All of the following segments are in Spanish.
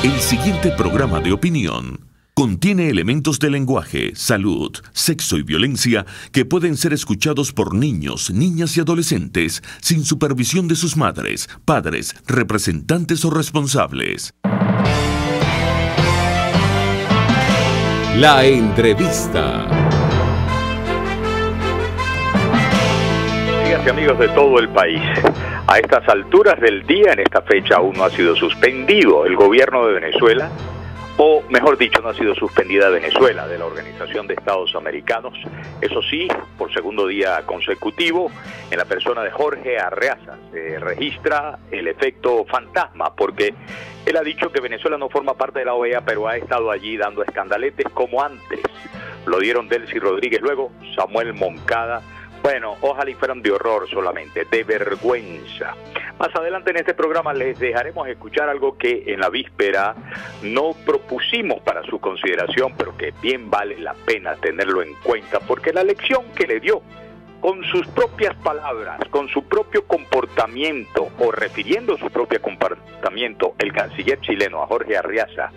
El siguiente programa de opinión contiene elementos de lenguaje, salud, sexo y violencia que pueden ser escuchados por niños, niñas y adolescentes sin supervisión de sus madres, padres, representantes o responsables. La entrevista. Amigas y amigos de todo el país, a estas alturas del día, en esta fecha, aún no ha sido suspendido el gobierno de Venezuela, o mejor dicho, no ha sido suspendida Venezuela de la Organización de Estados Americanos. Eso sí, por segundo día consecutivo, en la persona de Jorge Arreaza se registra el efecto fantasma, porque él ha dicho que Venezuela no forma parte de la OEA, pero ha estado allí dando escandaletes como antes. Lo dieron Delcy Rodríguez, luego Samuel Moncada. Bueno, ojalá y fueran de horror solamente, de vergüenza. Más adelante en este programa les dejaremos escuchar algo que en la víspera no propusimos para su consideración, pero que bien vale la pena tenerlo en cuenta, porque la lección que le dio con sus propias palabras, con su propio comportamiento, o refiriendo su propio comportamiento, el canciller chileno a Jorge Arreaza,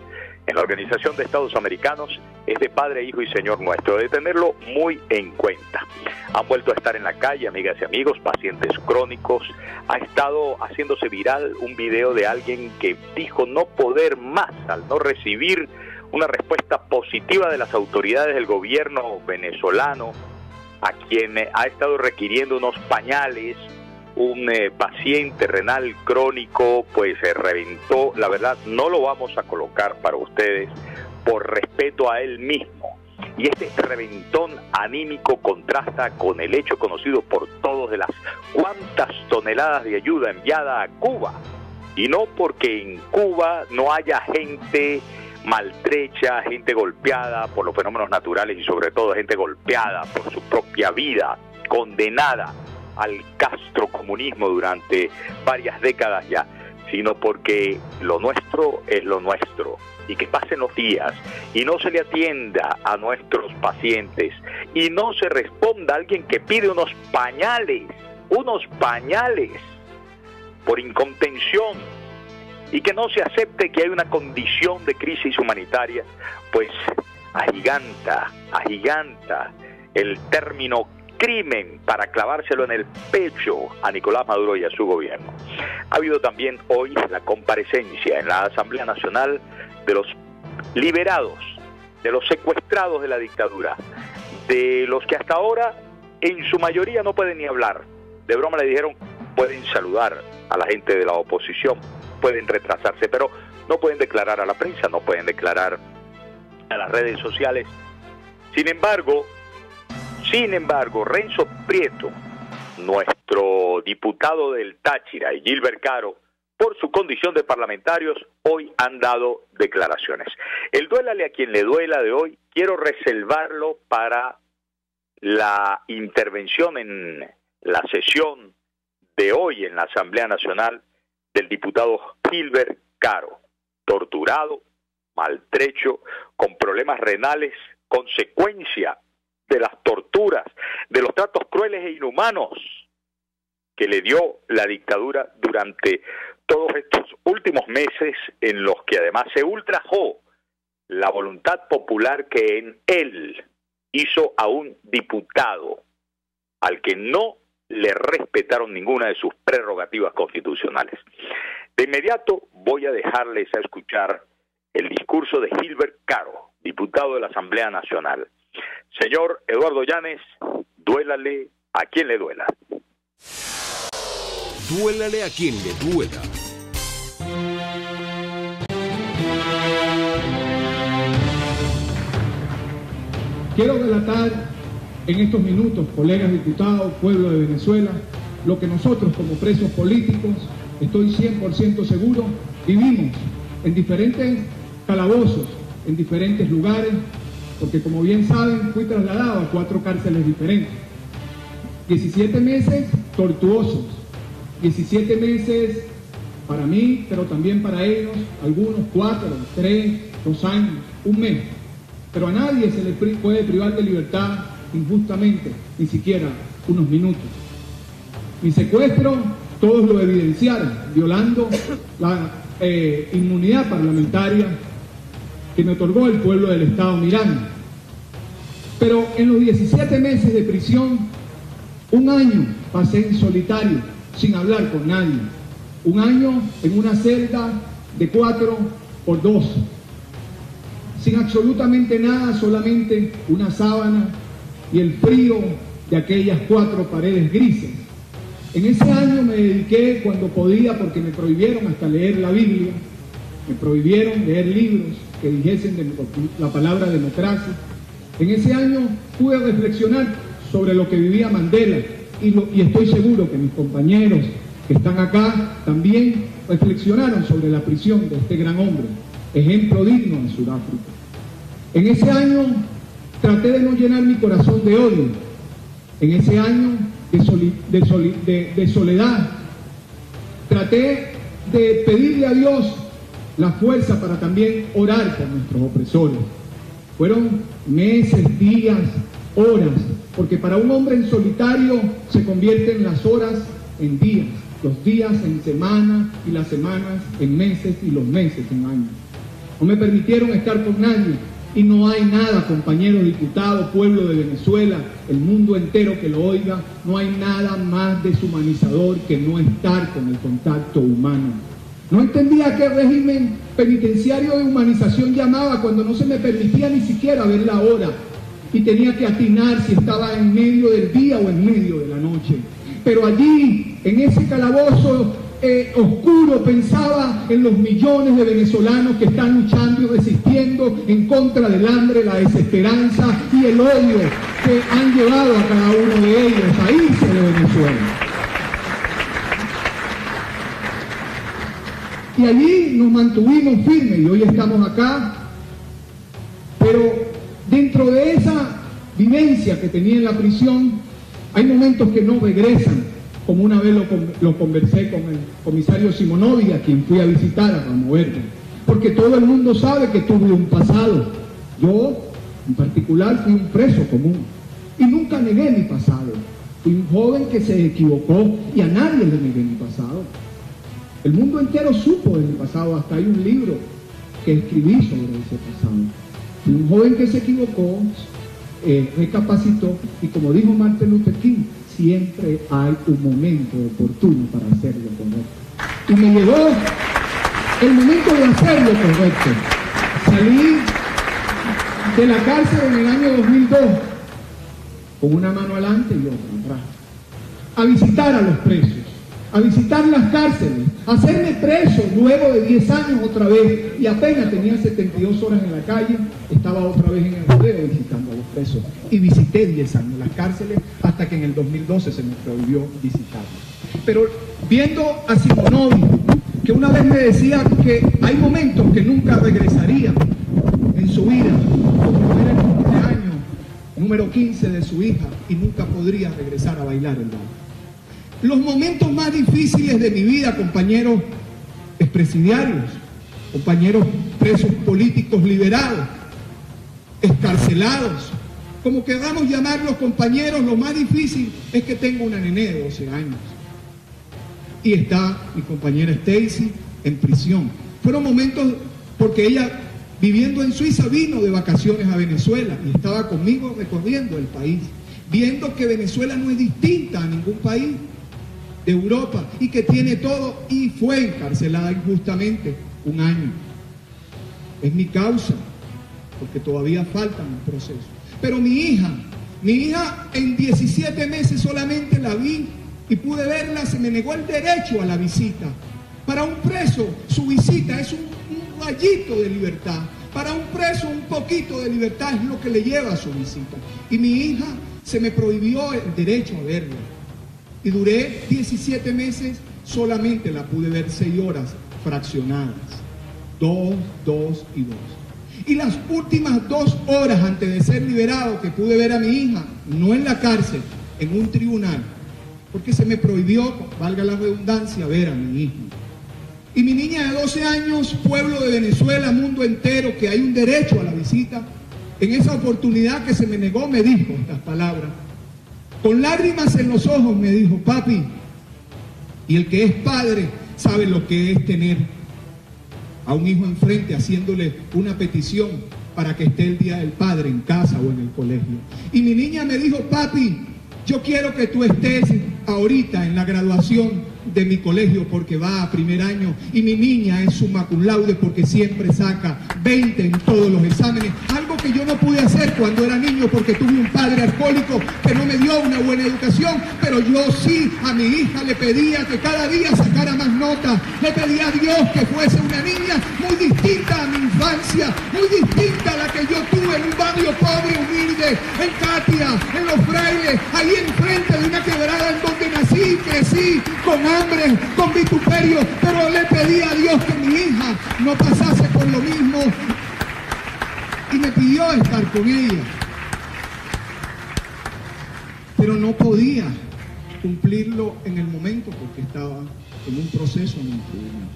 en la Organización de Estados Americanos, es de Padre, Hijo y Señor nuestro, de tenerlo muy en cuenta. Han vuelto a estar en la calle, amigas y amigos, pacientes crónicos. Ha estado haciéndose viral un video de alguien que dijo no poder más al no recibir una respuesta positiva de las autoridades del gobierno venezolano, a quien ha estado requiriendo unos pañales. Un paciente renal crónico pues se reventó. La verdad no lo vamos a colocar para ustedes por respeto a él mismo, y este reventón anímico contrasta con el hecho conocido por todos de las cuantas toneladas de ayuda enviada a Cuba, y no porque en Cuba no haya gente maltrecha, gente golpeada por los fenómenos naturales y sobre todo gente golpeada por su propia vida, condenada al castrocomunismo durante varias décadas ya, sino porque lo nuestro es lo nuestro, y que pasen los días y no se le atienda a nuestros pacientes y no se responda a alguien que pide unos pañales por incontención, y que no se acepte que hay una condición de crisis humanitaria, pues agiganta el término crimen para clavárselo en el pecho a Nicolás Maduro y a su gobierno. Ha habido también hoy la comparecencia en la Asamblea Nacional de los liberados, de los secuestrados de la dictadura, de los que hasta ahora en su mayoría no pueden ni hablar. De broma le dijeron, pueden saludar a la gente de la oposición, pueden retrasarse, pero no pueden declarar a la prensa, no pueden declarar a las redes sociales. Sin embargo, Renzo Prieto, nuestro diputado del Táchira, y Gilbert Caro, por su condición de parlamentarios, hoy han dado declaraciones. El duélale a quien le duela de hoy, quiero reservarlo para la intervención en la sesión de hoy en la Asamblea Nacional del diputado Gilbert Caro, torturado, maltrecho, con problemas renales, consecuencia de las torturas, de los tratos crueles e inhumanos que le dio la dictadura durante todos estos últimos meses, en los que además se ultrajó la voluntad popular que en él hizo a un diputado al que no le respetaron ninguna de sus prerrogativas constitucionales. De inmediato voy a dejarles a escuchar el discurso de Gilbert Caro, diputado de la Asamblea Nacional. Señor Eduardo Llanes, duélale a quien le duela. Duélale a quien le duela. Quiero relatar en estos minutos, colegas diputados, pueblo de Venezuela, lo que nosotros como presos políticos, estoy 100% seguro, vivimos en diferentes calabozos, en diferentes lugares, porque como bien saben, fui trasladado a 4 cárceles diferentes. 17 meses tortuosos, 17 meses para mí, pero también para ellos, algunos 4, 3, 2 años, 1 mes. Pero a nadie se le puede privar de libertad injustamente, ni siquiera unos minutos. Mi secuestro, todos lo evidenciaron, violando la inmunidad parlamentaria que me otorgó el pueblo del Estado Miranda. Pero en los 17 meses de prisión, un año pasé en solitario, sin hablar con nadie. Un año en una celda de 4x2, sin absolutamente nada, solamente una sábana y el frío de aquellas 4 paredes grises. En ese año me dediqué cuando podía, porque me prohibieron hasta leer la Biblia, me prohibieron leer libros que dijesen la palabra democracia. En ese año pude reflexionar sobre lo que vivía Mandela y estoy seguro que mis compañeros que están acá también reflexionaron sobre la prisión de este gran hombre, ejemplo digno en Sudáfrica. En ese año traté de no llenar mi corazón de odio. En ese año de soledad traté de pedirle a Dios la fuerza para también orar por nuestros opresores. Fueron meses, días, horas, porque para un hombre en solitario se convierten las horas en días, los días en semanas y las semanas en meses y los meses en años. No me permitieron estar con nadie y no hay nada, compañeros diputados, pueblo de Venezuela, el mundo entero que lo oiga, no hay nada más deshumanizador que no estar con el contacto humano. No entendía qué régimen penitenciario de humanización llamaba cuando no se me permitía ni siquiera ver la hora y tenía que atinar si estaba en medio del día o en medio de la noche. Pero allí, en ese calabozo oscuro, pensaba en los millones de venezolanos que están luchando y resistiendo en contra del hambre, la desesperanza y el odio que han llevado a cada uno de ellos a irse de Venezuela. Y allí nos mantuvimos firmes y hoy estamos acá, pero dentro de esa vivencia que tenía en la prisión, hay momentos que no regresan, como una vez lo conversé con el comisario Simonovi, a quien fui a visitar a Ramo Verde, porque todo el mundo sabe que tuve un pasado. Yo, en particular, fui un preso común y nunca negué mi pasado. Fui un joven que se equivocó y a nadie le negué mi pasado. El mundo entero supo de mi pasado, hasta hay un libro que escribí sobre ese pasado. Fui un joven que se equivocó, recapacitó y, como dijo Martin Luther King, siempre hay un momento oportuno para hacerlo correcto. Y me llegó el momento de hacerlo correcto. Salí de la cárcel en el año 2002 con una mano adelante y otra atrás, a visitar a los presos, a visitar las cárceles, a hacerme preso luego de 10 años otra vez, y apenas tenía 72 horas en la calle, estaba otra vez en el rodeo visitando a los presos, y visité 10 años las cárceles hasta que en el 2012 se me prohibió visitarlas. Pero viendo a Simonovi, que una vez me decía que hay momentos que nunca regresaría en su vida, como era el cumpleaños número 15 de su hija, y nunca podría regresar a bailar el baile. Los momentos más difíciles de mi vida, compañeros expresidiarios, compañeros presos políticos liberados, escarcelados, como queramos llamarlos, compañeros, lo más difícil es que tengo una nené de 12 años. Y está mi compañera Stacy en prisión. Fueron momentos porque ella, viviendo en Suiza, vino de vacaciones a Venezuela y estaba conmigo recorriendo el país, viendo que Venezuela no es distinta a ningún país de Europa y que tiene todo, y fue encarcelada injustamente 1 año. Es mi causa, porque todavía falta un proceso. Pero mi hija en 17 meses solamente la vi y pude verla, se me negó el derecho a la visita. Para un preso, su visita es un rayito de libertad. Para un preso, un poquito de libertad es lo que le lleva a su visita. Y mi hija, se me prohibió el derecho a verla. Y duré 17 meses, solamente la pude ver 6 horas fraccionadas. 2, 2 y 2. Y las últimas 2 horas antes de ser liberado, que pude ver a mi hija, no en la cárcel, en un tribunal, porque se me prohibió, valga la redundancia, ver a mi hija. Y mi niña de 12 años, pueblo de Venezuela, mundo entero, que hay un derecho a la visita, en esa oportunidad que se me negó, me dijo estas palabras. Con lágrimas en los ojos me dijo: papi, y el que es padre sabe lo que es tener a un hijo enfrente haciéndole una petición para que esté el Día del Padre en casa o en el colegio. Y mi niña me dijo: papi, yo quiero que tú estés ahorita en la graduación de mi colegio porque va a primer año, y mi niña es summa cum laude porque siempre saca 20 en todos los exámenes, algo que yo no pude hacer cuando era niño porque tuve un padre alcohólico que no me dio una buena educación, pero yo sí a mi hija le pedía que cada día sacara más notas, le pedía a Dios que fuese una niña muy distinta a mi infancia, muy distinta a la que yo tuve en un barrio pobre, humilde, en Catia, en Los Frailes, ahí enfrente de una quebrada en donde nací, crecí, con hambre, con vituperio, pero le pedí a Dios que mi hija no pasase por lo mismo y me pidió estar con ella, pero no podía cumplirlo en el momento porque estaba en un proceso en un tribunal.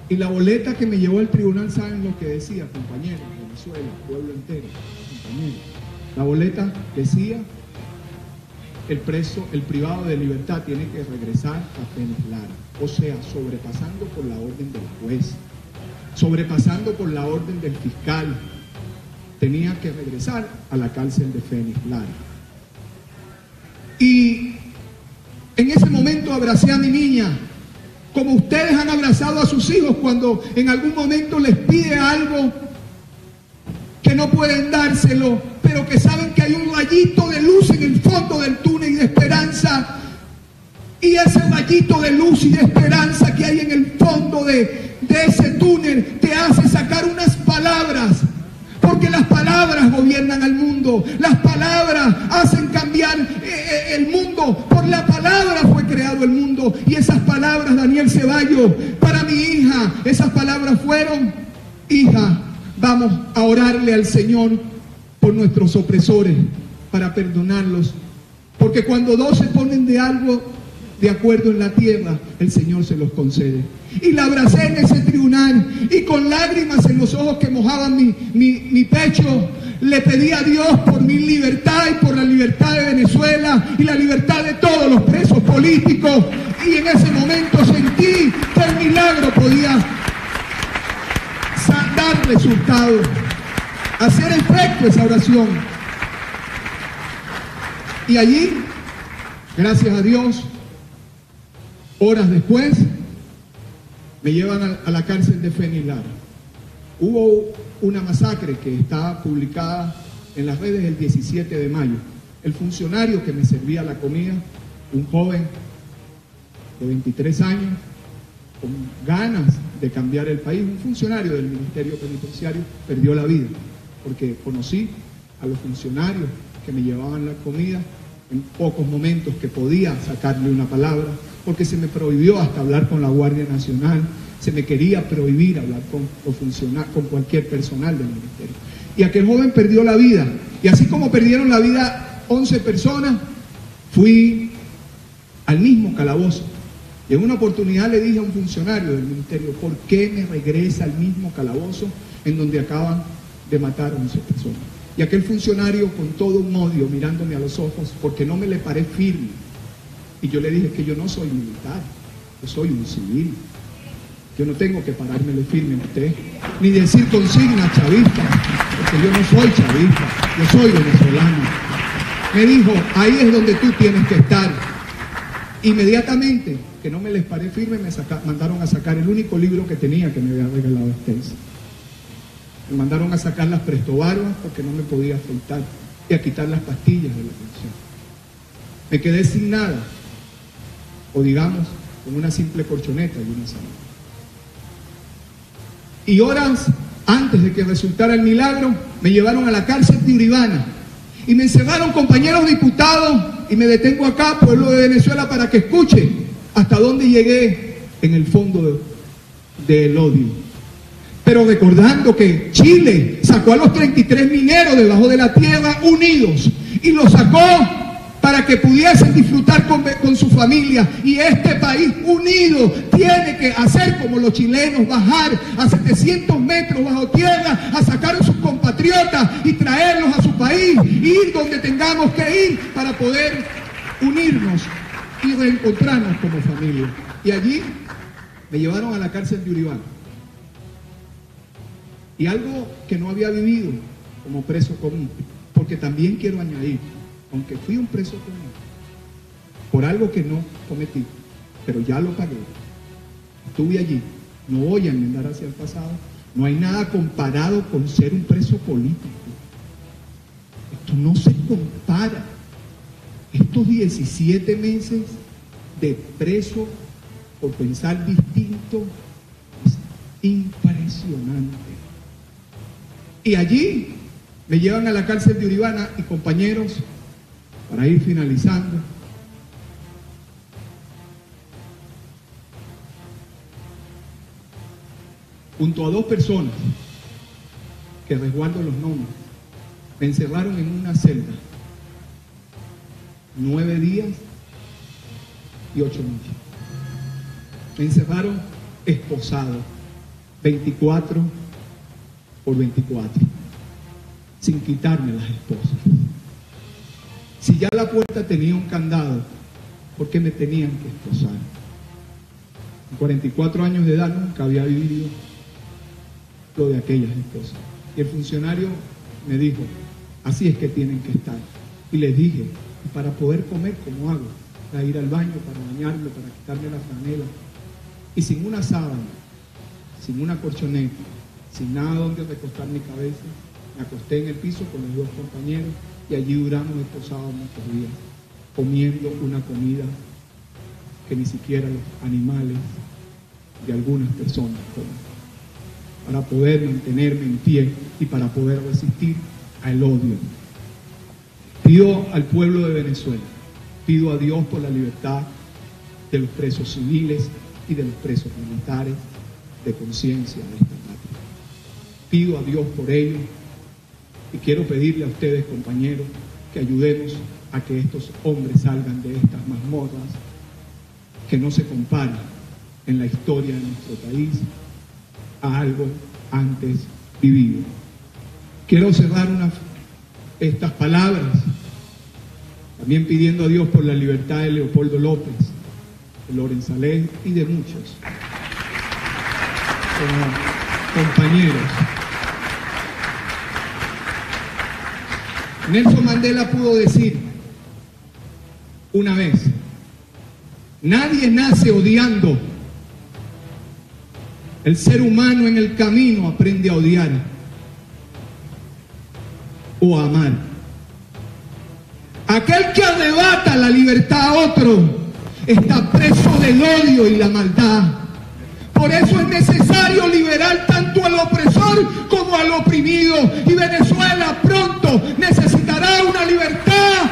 Y la boleta que me llevó al tribunal, ¿saben lo que decía, compañeros? Venezuela, pueblo entero, compañeros. La boleta decía: el preso, el privado de libertad tiene que regresar a Fénix Lara. O sea, sobrepasando por la orden del juez, sobrepasando por la orden del fiscal, tenía que regresar a la cárcel de Fénix Lara. Y en ese momento abracé a mi niña, como ustedes han abrazado a sus hijos cuando en algún momento les pide algo que no pueden dárselo, pero que saben que hay un rayito de luz en el fondo del túnel y de esperanza. Y ese rayito de luz y de esperanza que hay en el fondo de ese túnel te hace sacar unas palabras, porque las palabras gobiernan al mundo, las palabras hacen cambiar el mundo, por la palabra fue creado el mundo. Y esas palabras, Daniel Ceballos, para mi hija, esas palabras fueron: hija, vamos a orarle al Señor por nuestros opresores, para perdonarlos, porque cuando dos se ponen de acuerdo en la tierra, el Señor se los concede. Y la abracé en ese tribunal, y con lágrimas en los ojos que mojaban mi pecho, le pedí a Dios por mi libertad y por la libertad de Venezuela y la libertad de todos los presos políticos. Y en ese momento sentí que el milagro podía dar resultados, hacer efecto esa oración. Y allí, gracias a Dios, horas después, me llevan a la cárcel de Fénix Lara. Hubo una masacre que está publicada en las redes el 17 de mayo. El funcionario que me servía la comida, un joven de 23 años, con ganas de cambiar el país, un funcionario del Ministerio Penitenciario, perdió la vida, porque conocí a los funcionarios que me llevaban la comida en pocos momentos que podía sacarle una palabra, porque se me prohibió hasta hablar con la Guardia Nacional, se me quería prohibir hablar con cualquier personal del ministerio. Y aquel joven perdió la vida, y así como perdieron la vida 11 personas, fui al mismo calabozo. Y en una oportunidad le dije a un funcionario del ministerio: ¿por qué me regresa al mismo calabozo en donde acaban de matar a 11 personas? Y aquel funcionario, con todo un odio, mirándome a los ojos, porque no me le paré firme. Y yo le dije que yo no soy militar, yo soy un civil. Yo no tengo que parármele firme a usted, ni decir consigna chavista, porque yo no soy chavista, yo soy venezolano. Me dijo: ahí es donde tú tienes que estar. Inmediatamente, que no me les paré firme, me mandaron a sacar el único libro que tenía que me había regalado Stacy. Me mandaron a sacar las prestobarbas porque no me podía afeitar, y a quitar las pastillas de la pensión. Me quedé sin nada, o digamos, con una simple colchoneta y una sábana. Y horas antes de que resultara el milagro, me llevaron a la cárcel de Uribana y me encerraron, compañeros diputados, y me detengo acá, pueblo de Venezuela, para que escuche hasta dónde llegué en el fondo del odio. Pero recordando que Chile sacó a los 33 mineros debajo de la tierra unidos, y los sacó para que pudiesen disfrutar con su familia. Y este país unido tiene que hacer como los chilenos, bajar a 700 metros bajo tierra a sacar a sus compatriotas y traerlos a su país, ir donde tengamos que ir para poder unirnos y reencontrarnos como familia. Y allí me llevaron a la cárcel de Uribana. Y algo que no había vivido como preso común, porque también quiero añadir, aunque fui un preso común, por algo que no cometí, pero ya lo pagué, estuve allí, no voy a enmendar hacia el pasado, no hay nada comparado con ser un preso político. Esto no se compara. Estos 17 meses de preso por pensar distinto es impresionante. Y allí me llevan a la cárcel de Uribana y compañeros, para ir finalizando, junto a 2 personas que resguardo los nombres, me encerraron en una celda 9 días y 8 noches. Me encerraron esposado 24 por 24, sin quitarme las esposas. Si ya la puerta tenía un candado, ¿por qué me tenían que esposar? En 44 años de edad nunca había vivido lo de aquellas esposas. Y el funcionario me dijo, así es que tienen que estar. Y les dije, para poder comer, ¿cómo hago? Para ir al baño, para bañarme, para quitarme la franela. Y sin una sábana, sin una colchoneta, sin nada donde recostar mi cabeza, me acosté en el piso con los 2 compañeros y allí duramos esposados muchos días, comiendo una comida que ni siquiera los animales de algunas personas comen, para poder mantenerme en pie y para poder resistir al odio. Pido al pueblo de Venezuela, pido a Dios por la libertad de los presos civiles y de los presos militares de conciencia de esta patria. Pido a Dios por ello y quiero pedirle a ustedes, compañeros, que ayudemos a que estos hombres salgan de estas mazmorras que no se comparan en la historia de nuestro país a algo antes vivido. Quiero cerrar estas palabras también pidiendo a Dios por la libertad de Leopoldo López, de Lorenz Saleh y de muchos compañeros. Nelson Mandela pudo decir una vez, nadie nace odiando. El ser humano en el camino aprende a odiar o a amar. Aquel que arrebata la libertad a otro está preso del odio y la maldad. Por eso es necesario liberar tanto al opresor como al oprimido. Y Venezuela pronto necesitará una libertad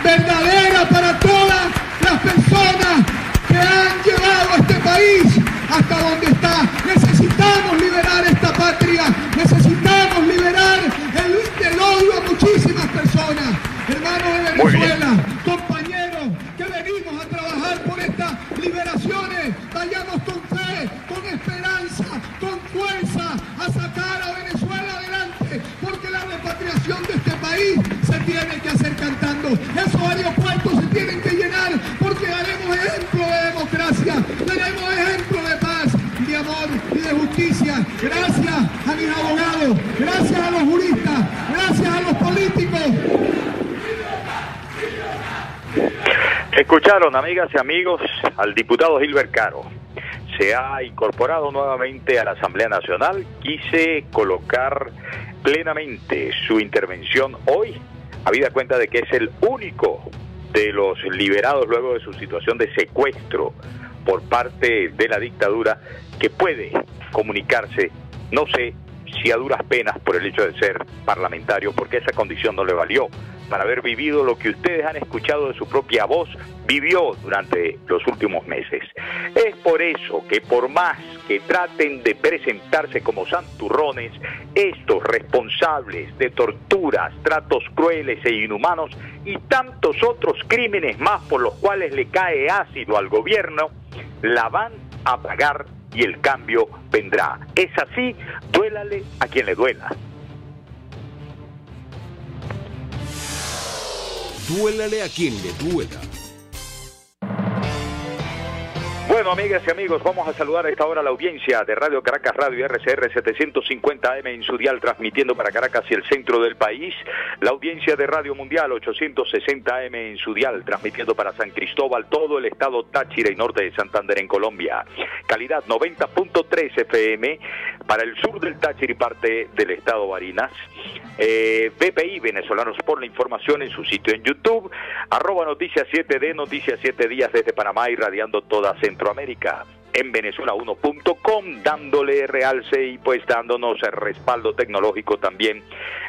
verdadera para todas las personas que han llevado a este país hasta donde está. Necesitamos liberar esta patria, necesitamos liberar el odio a muchísimas personas. Hermanos de Venezuela, compañeros que venimos a trabajar por estas liberaciones, vayamos con fe, con esperanza, con fuerza a sacar a Venezuela adelante, porque la repatriación de este país se tiene que hacer cantando. Esos aeropuertos se tienen que llenar, porque daremos ejemplo de democracia, daremos ejemplo de paz, de amor y de justicia. Gracias a mis abogados, gracias a los juristas, gracias a los políticos. Escucharon, amigas y amigos, al diputado Gilbert Caro. Se ha incorporado nuevamente a la Asamblea Nacional. Quise colocar plenamente su intervención hoy, habida cuenta de que es el único de los liberados luego de su situación de secuestro por parte de la dictadura que puede comunicarse, no sé si a duras penas por el hecho de ser parlamentario, porque esa condición no le valió para haber vivido lo que ustedes han escuchado de su propia voz, vivió durante los últimos meses. Es por eso que por más que traten de presentarse como santurrones, estos responsables de torturas, tratos crueles e inhumanos y tantos otros crímenes más por los cuales le cae ácido al gobierno, la van a pagar y el cambio vendrá. Es así, duélale a quien le duela. Duélale a quien le duela. Bueno, amigas y amigos, vamos a saludar a esta hora a la audiencia de Radio Caracas, Radio RCR 750 AM en su dial, transmitiendo para Caracas y el centro del país. La audiencia de Radio Mundial 860 AM en su dial, transmitiendo para San Cristóbal, todo el estado Táchira y norte de Santander en Colombia. Calidad 90.3 FM para el sur del Táchira y parte del estado Barinas. BPI, Venezolanos por la Información, en su sitio en YouTube, @Noticias 7D, Noticias 7 Días desde Panamá, irradiando toda Centroamérica. En Venezuela1.com, dándole realce y pues dándonos el respaldo tecnológico también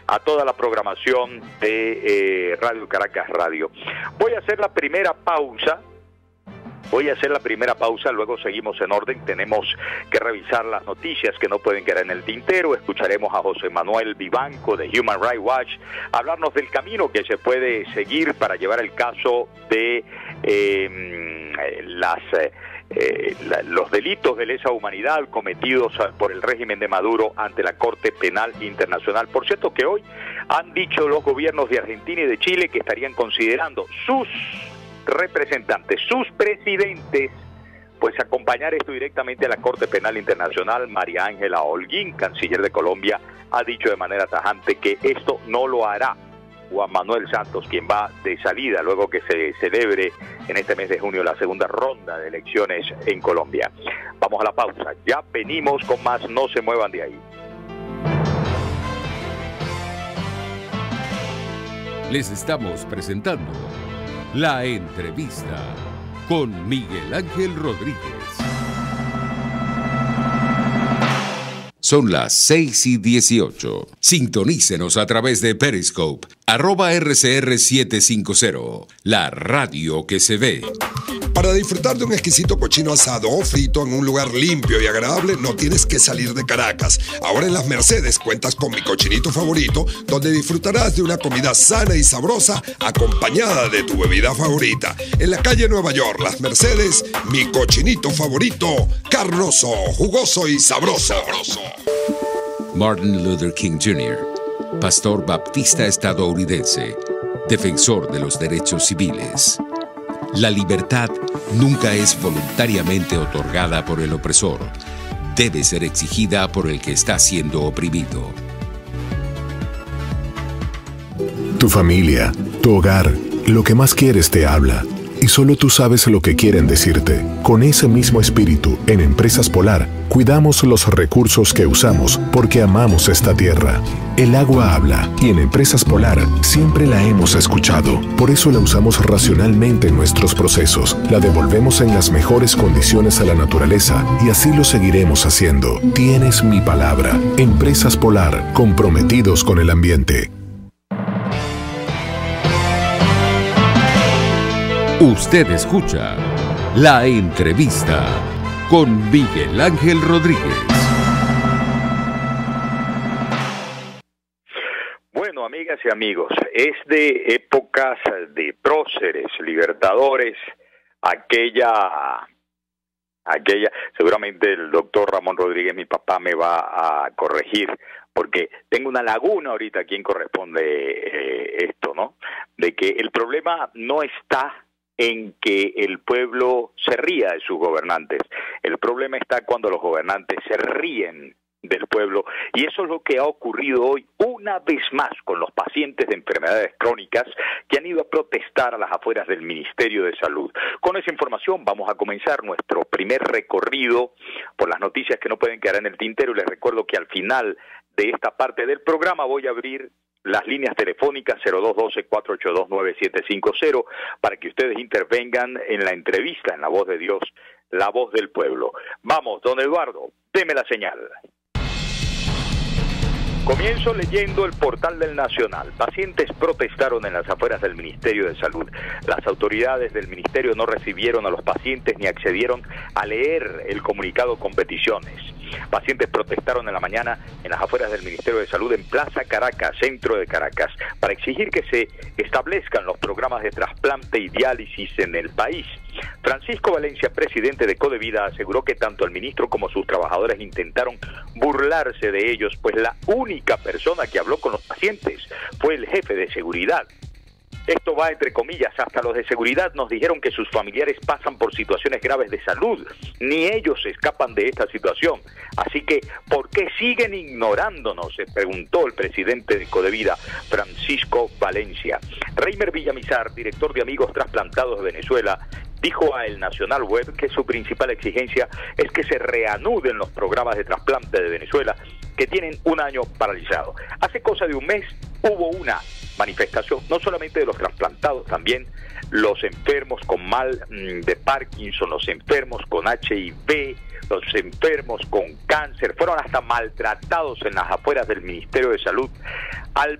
a toda la programación de Radio Caracas Radio. Voy a hacer la primera pausa. Luego seguimos en orden. Tenemos que revisar las noticias que no pueden quedar en el tintero. Escucharemos a José Manuel Vivanco de Human Rights Watch hablarnos del camino que se puede seguir para llevar el caso de los delitos de lesa humanidad cometidos por el régimen de Maduro ante la Corte Penal Internacional. Por cierto que hoy han dicho los gobiernos de Argentina y de Chile que estarían considerando sus representantes, sus presidentes, pues acompañar esto directamente a la Corte Penal Internacional. María Ángela Holguín, canciller de Colombia, ha dicho de manera tajante que esto no lo hará Juan Manuel Santos, quien va de salida luego que se celebre en este mes de junio la segunda ronda de elecciones en Colombia. Vamos a la pausa, ya venimos con más, no se muevan de ahí. Les estamos presentando La Entrevista con Miguel Ángel Rodríguez. Son las 6:18. Sintonícenos a través de Periscope, @RCR750, la radio que se ve. Para disfrutar de un exquisito cochino asado o frito en un lugar limpio y agradable, no tienes que salir de Caracas. Ahora en Las Mercedes cuentas con Mi Cochinito Favorito, donde disfrutarás de una comida sana y sabrosa acompañada de tu bebida favorita. En la calle Nueva York, Las Mercedes, Mi Cochinito Favorito, carnoso, jugoso y sabroso. Martin Luther King Jr., pastor baptista estadounidense, defensor de los derechos civiles. La libertad nunca es voluntariamente otorgada por el opresor. Debe ser exigida por el que está siendo oprimido. Tu familia, tu hogar, lo que más quieres te habla. Y solo tú sabes lo que quieren decirte. Con ese mismo espíritu, en Empresas Polar, cuidamos los recursos que usamos porque amamos esta tierra. El agua habla y en Empresas Polar siempre la hemos escuchado. Por eso la usamos racionalmente en nuestros procesos. La devolvemos en las mejores condiciones a la naturaleza y así lo seguiremos haciendo. Tienes mi palabra. Empresas Polar, comprometidos con el ambiente. Usted escucha La Entrevista con Miguel Ángel Rodríguez. Bueno, amigas y amigos, es de épocas de próceres, libertadores, aquella, seguramente el doctor Ramón Rodríguez, mi papá, me va a corregir, porque tengo una laguna ahorita a quien corresponde esto, ¿no? De que el problema no está en que el pueblo se ría de sus gobernantes. El problema está cuando los gobernantes se ríen del pueblo, y eso es lo que ha ocurrido hoy una vez más con los pacientes de enfermedades crónicas que han ido a protestar a las afueras del Ministerio de Salud. Con esa información vamos a comenzar nuestro primer recorrido por las noticias que no pueden quedar en el tintero, y les recuerdo que al final de esta parte del programa voy a abrir las líneas telefónicas 0212-482-9750 para que ustedes intervengan en la entrevista en La Voz de Dios, La Voz del Pueblo. Vamos, don Eduardo, deme la señal. Comienzo leyendo el portal del Nacional. Pacientes protestaron en las afueras del Ministerio de Salud. Las autoridades del ministerio no recibieron a los pacientes ni accedieron a leer el comunicado con peticiones. Pacientes protestaron en la mañana en las afueras del Ministerio de Salud en Plaza Caracas, centro de Caracas, para exigir que se establezcan los programas de trasplante y diálisis en el país. Francisco Valencia, presidente de Codevida, aseguró que tanto el ministro como sus trabajadores intentaron burlarse de ellos, pues la única persona que habló con los pacientes fue el jefe de seguridad. Esto va entre comillas, hasta los de seguridad nos dijeron que sus familiares pasan por situaciones graves de salud, ni ellos escapan de esta situación. Así que, ¿por qué siguen ignorándonos?, se preguntó el presidente de Codevida, Francisco Valencia. Reimer Villamizar, director de Amigos Trasplantados de Venezuela, dijo a El Nacional Web que su principal exigencia es que se reanuden los programas de trasplante de Venezuela, que tienen un año paralizado. Hace cosa de un mes hubo una manifestación, no solamente de los trasplantados, también los enfermos con mal de Parkinson, los enfermos con HIV, los enfermos con cáncer, fueron hasta maltratados en las afueras del Ministerio de Salud. Al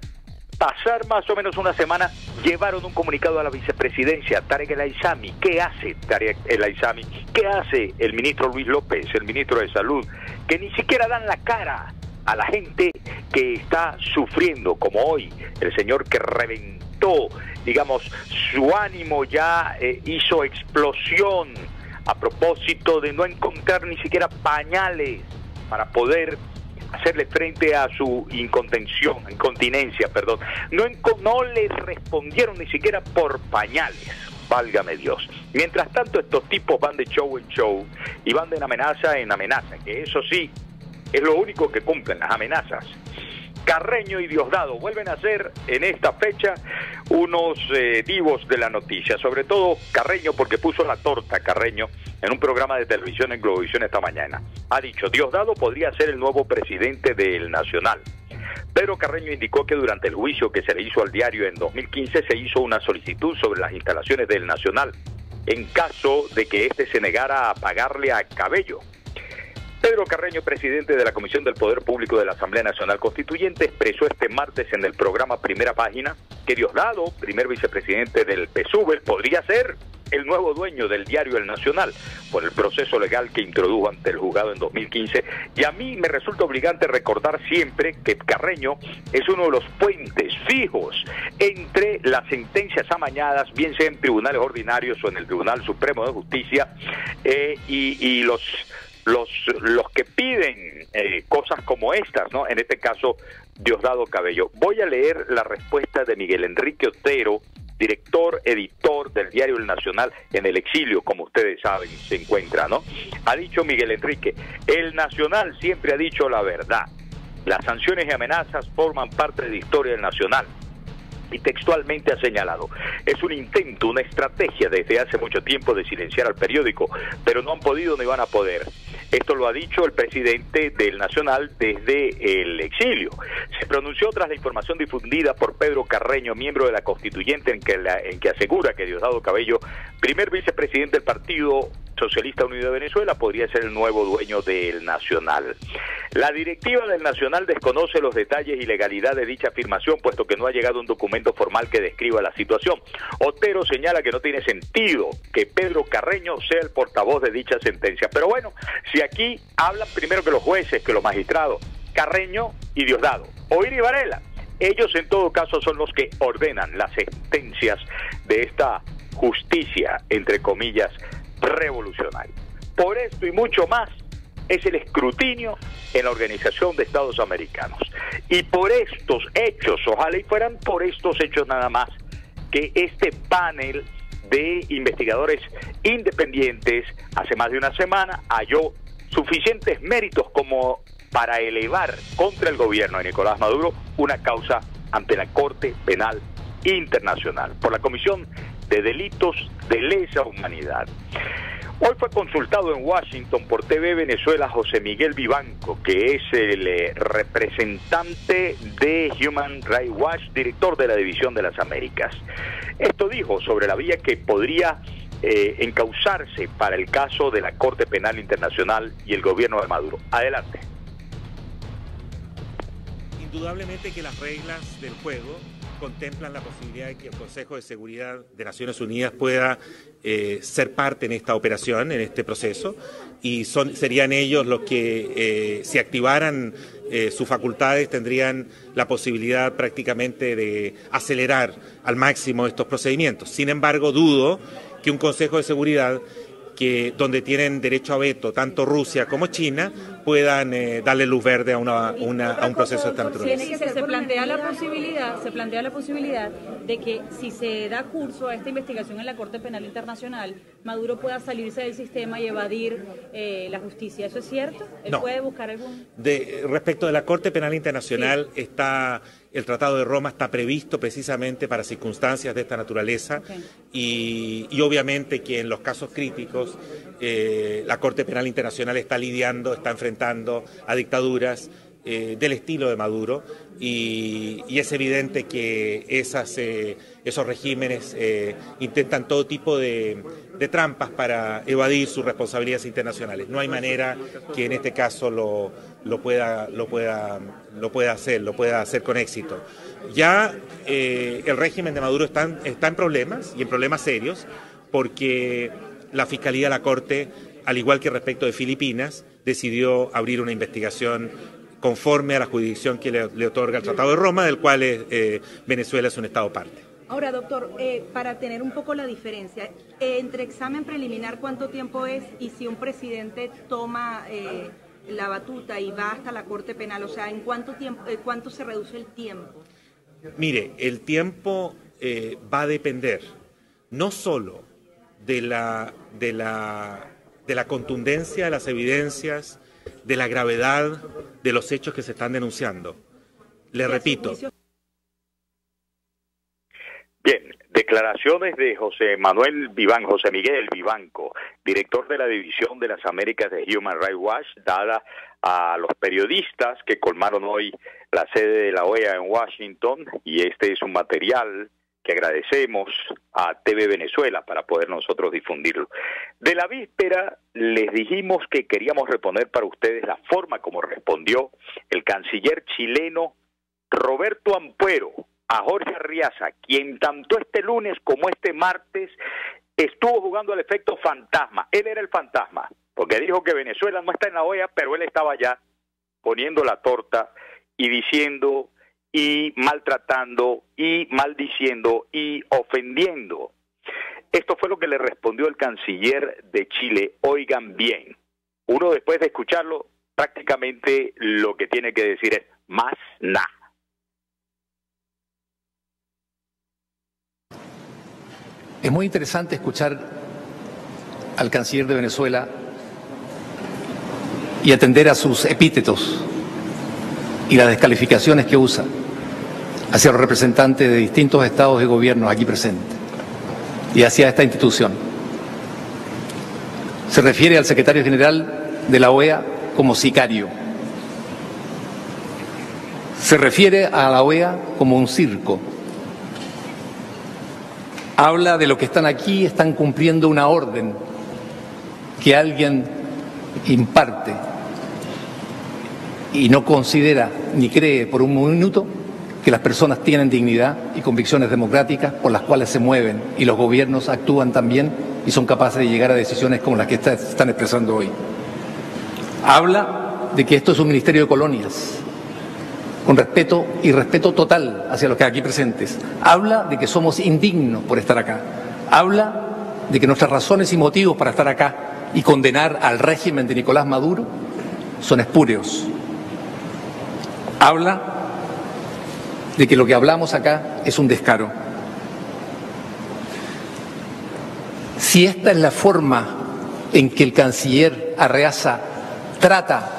pasar más o menos una semana, llevaron un comunicado a la vicepresidencia, Tarek El Aissami. ¿Qué hace Tarek El Aissami? ¿Qué hace el ministro Luis López, el ministro de Salud? Que ni siquiera dan la cara a la gente que está sufriendo, como hoy, el señor que reventó, digamos, su ánimo ya hizo explosión a propósito de no encontrar ni siquiera pañales para poder hacerle frente a su incontinencia. No les respondieron ni siquiera por pañales, válgame Dios. Mientras tanto, estos tipos van de show en show y van de amenaza en amenaza, que eso sí, es lo único que cumplen, las amenazas. Carreño y Diosdado vuelven a ser en esta fecha unos divos de la noticia, sobre todo Carreño, porque puso la torta Carreño en un programa de televisión en Globovisión esta mañana. Ha dicho, Diosdado podría ser el nuevo presidente del Nacional. Pedro Carreño indicó que durante el juicio que se le hizo al diario en 2015 se hizo una solicitud sobre las instalaciones del Nacional, en caso de que éste se negara a pagarle a Cabello. Pedro Carreño, presidente de la Comisión del Poder Público de la Asamblea Nacional Constituyente, expresó este martes en el programa Primera Página que Diosdado, primer vicepresidente del PSUV, podría ser el nuevo dueño del diario El Nacional por el proceso legal que introdujo ante el juzgado en 2015. Y a mí me resulta obligante recordar siempre que Carreño es uno de los puentes fijos entre las sentencias amañadas, bien sea en tribunales ordinarios o en el Tribunal Supremo de Justicia, y los que piden cosas como estas, ¿no? En este caso, Diosdado Cabello. Voy a leer la respuesta de Miguel Enrique Otero, director, editor del diario El Nacional, en el exilio, como ustedes saben, se encuentra, ¿no? Ha dicho Miguel Enrique, El Nacional siempre ha dicho la verdad. Las sanciones y amenazas forman parte de la historia del Nacional. Y textualmente ha señalado, es un intento, una estrategia desde hace mucho tiempo de silenciar al periódico, pero no han podido ni van a poder. Esto lo ha dicho el presidente del Nacional desde el exilio. Se pronunció tras la información difundida por Pedro Carreño, miembro de la Constituyente, en que asegura que Diosdado Cabello, primer vicepresidente del Partido Socialista Unido de Venezuela, podría ser el nuevo dueño del Nacional. La directiva del Nacional desconoce los detalles y legalidad de dicha afirmación, puesto que no ha llegado un documento formal que describa la situación. Otero señala que no tiene sentido que Pedro Carreño sea el portavoz de dicha sentencia. Pero bueno, si aquí hablan primero que los jueces, que los magistrados, Carreño y Diosdado, Oír y Varela, ellos en todo caso son los que ordenan las sentencias de esta justicia, entre comillas, revolucionaria. Por esto y mucho más es el escrutinio en la Organización de Estados Americanos. Y por estos hechos, ojalá y fueran por estos hechos nada más, que este panel de investigadores independientes hace más de una semana halló suficientes méritos como para elevar contra el gobierno de Nicolás Maduro una causa ante la Corte Penal Internacional por la Comisión de Delitos de Lesa Humanidad. Hoy fue consultado en Washington por TV Venezuela José Miguel Vivanco, que es el representante de Human Rights Watch, director de la División de las Américas. Esto dijo sobre la vía que podría encauzarse para el caso de la Corte Penal Internacional y el gobierno de Maduro. Adelante. Indudablemente que las reglas del juego contemplan la posibilidad de que el Consejo de Seguridad de Naciones Unidas pueda ser parte en esta operación, en este proceso, y serían ellos los que, si activaran sus facultades, tendrían la posibilidad prácticamente de acelerar al máximo estos procedimientos. Sin embargo, dudo que un Consejo de Seguridad que donde tienen derecho a veto tanto Rusia como China puedan darle luz verde a un proceso de esta naturaleza. Se plantea la posibilidad de que si se da curso a esta investigación en la Corte Penal Internacional, Maduro pueda salirse del sistema y evadir la justicia. ¿Eso es cierto? ¿Él puede buscar algún...? Respecto de la Corte Penal Internacional, el Tratado de Roma está previsto precisamente para circunstancias de esta naturaleza, y obviamente que en los casos críticos la Corte Penal Internacional está enfrentando a dictaduras del estilo de Maduro, y es evidente que esos regímenes intentan todo tipo de trampas para evadir sus responsabilidades internacionales. No hay manera que en este caso lo pueda hacer con éxito. Ya el régimen de Maduro está en problemas, y en problemas serios, porque la Fiscalía de la Corte, al igual que respecto de Filipinas, decidió abrir una investigación conforme a la jurisdicción que le otorga el Tratado de Roma, del cual Venezuela es un Estado parte. Ahora, doctor, para tener un poco la diferencia, entre examen preliminar, ¿cuánto tiempo es? Y si un presidente toma la batuta y va hasta la Corte Penal, o sea, ¿en cuánto tiempo, cuánto se reduce el tiempo? Mire, el tiempo va a depender no solo de la contundencia de las evidencias, de la gravedad de los hechos que se están denunciando. Le repito. Bien, declaraciones de José Miguel Vivanco, director de la División de las Américas de Human Rights Watch, dada a los periodistas que colmaron hoy la sede de la OEA en Washington, y este es un material que agradecemos a TV Venezuela para poder nosotros difundirlo. De la víspera les dijimos que queríamos reponer para ustedes la forma como respondió el canciller chileno Roberto Ampuero a Jorge Arriaza, quien tanto este lunes como este martes estuvo jugando al efecto fantasma. Él era el fantasma, porque dijo que Venezuela no está en la OEA, pero él estaba allá poniendo la torta y diciendo y maltratando y maldiciendo y ofendiendo. Esto fue lo que le respondió el canciller de Chile. Oigan bien, uno después de escucharlo prácticamente lo que tiene que decir es más nada. Es muy interesante escuchar al canciller de Venezuela y atender a sus epítetos y las descalificaciones que usa hacia los representantes de distintos estados y gobiernos aquí presentes y hacia esta institución. Se refiere al secretario general de la OEA como sicario. Se refiere a la OEA como un circo. Habla de lo que están aquí, están cumpliendo una orden que alguien imparte y no considera ni cree por un minuto que las personas tienen dignidad y convicciones democráticas por las cuales se mueven, y los gobiernos actúan también y son capaces de llegar a decisiones como las que están expresando hoy. Habla de que esto es un ministerio de colonias, con respeto y respeto total hacia los que aquí presentes. Habla de que somos indignos por estar acá. Habla de que nuestras razones y motivos para estar acá y condenar al régimen de Nicolás Maduro son espurios. Habla de que lo que hablamos acá es un descaro. Si esta es la forma en que el canciller Arriaza trata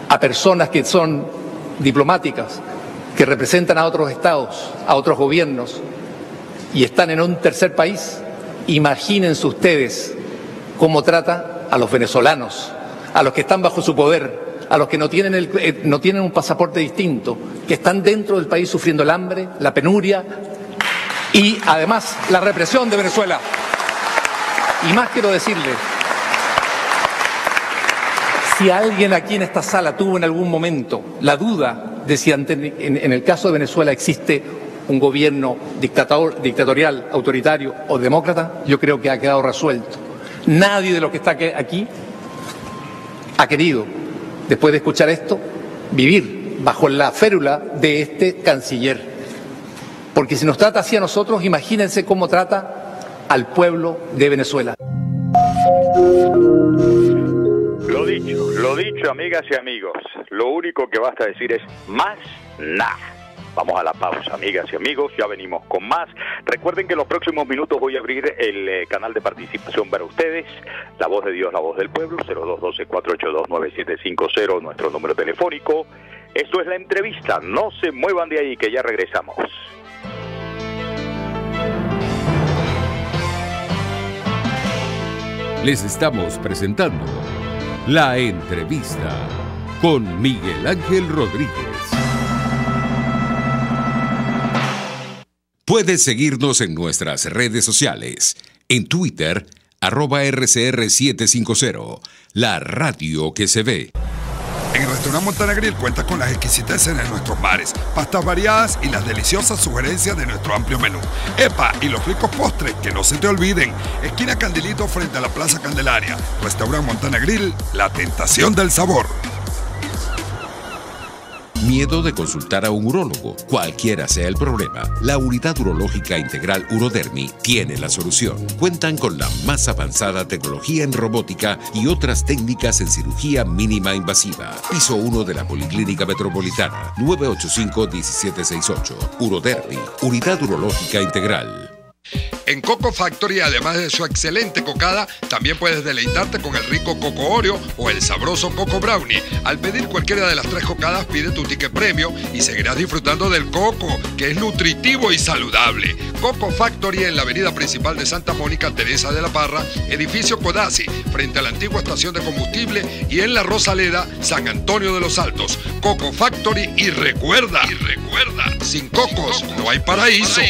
a personas que son diplomáticas, que representan a otros estados, a otros gobiernos y están en un tercer país, imagínense ustedes cómo trata a los venezolanos, a los que están bajo su poder, a los que no tienen un pasaporte distinto, que están dentro del país sufriendo el hambre, la penuria y además la represión de Venezuela. Y más quiero decirle, si alguien aquí en esta sala tuvo en algún momento la duda de si en el caso de Venezuela existe un gobierno dictatorial, autoritario o demócrata, yo creo que ha quedado resuelto. Nadie de los que está aquí ha querido, después de escuchar esto, vivir bajo la férula de este canciller. Porque si nos trata así a nosotros, imagínense cómo trata al pueblo de Venezuela. dicho, amigas y amigos, lo único que basta decir es más nada. Vamos a la pausa, amigas y amigos, ya venimos con más. Recuerden que en los próximos minutos voy a abrir el canal de participación para ustedes. La voz de Dios, la voz del pueblo, 0212-482-9750, nuestro número telefónico. Esto es La Entrevista, no se muevan de ahí que ya regresamos. Les estamos presentando La Entrevista con Miguel Ángel Rodríguez. Puedes seguirnos en nuestras redes sociales. En Twitter, @RCR750, la radio que se ve. En el restaurante Montana Grill cuentas con las exquisiteces de nuestros bares, pastas variadas y las deliciosas sugerencias de nuestro amplio menú. ¡Epa! Y los ricos postres, que no se te olviden. Esquina Candilito frente a la Plaza Candelaria. Restaurante Montana Grill, la tentación del sabor. Miedo de consultar a un urólogo. Cualquiera sea el problema, la Unidad Urológica Integral Urodermi tiene la solución. Cuentan con la más avanzada tecnología en robótica y otras técnicas en cirugía mínima invasiva. Piso 1 de la Policlínica Metropolitana, 985-1768. Urodermi, Unidad Urológica Integral. En Coco Factory, además de su excelente cocada, también puedes deleitarte con el rico Coco Oreo o el sabroso Coco Brownie. Al pedir cualquiera de las 3 cocadas, pide tu ticket premio y seguirás disfrutando del coco, que es nutritivo y saludable. Coco Factory en la avenida principal de Santa Mónica, Teresa de la Parra, edificio Codazzi, frente a la antigua estación de combustible, y en La Rosaleda, San Antonio de los Altos. Coco Factory y recuerda, sin cocos no hay paraíso.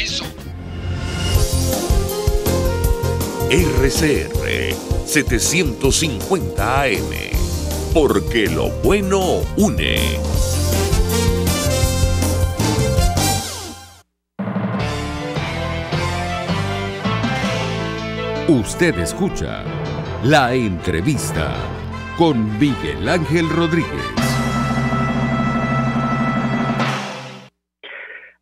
RCR 750 AM, porque lo bueno une. Usted escucha La Entrevista con Miguel Ángel Rodríguez.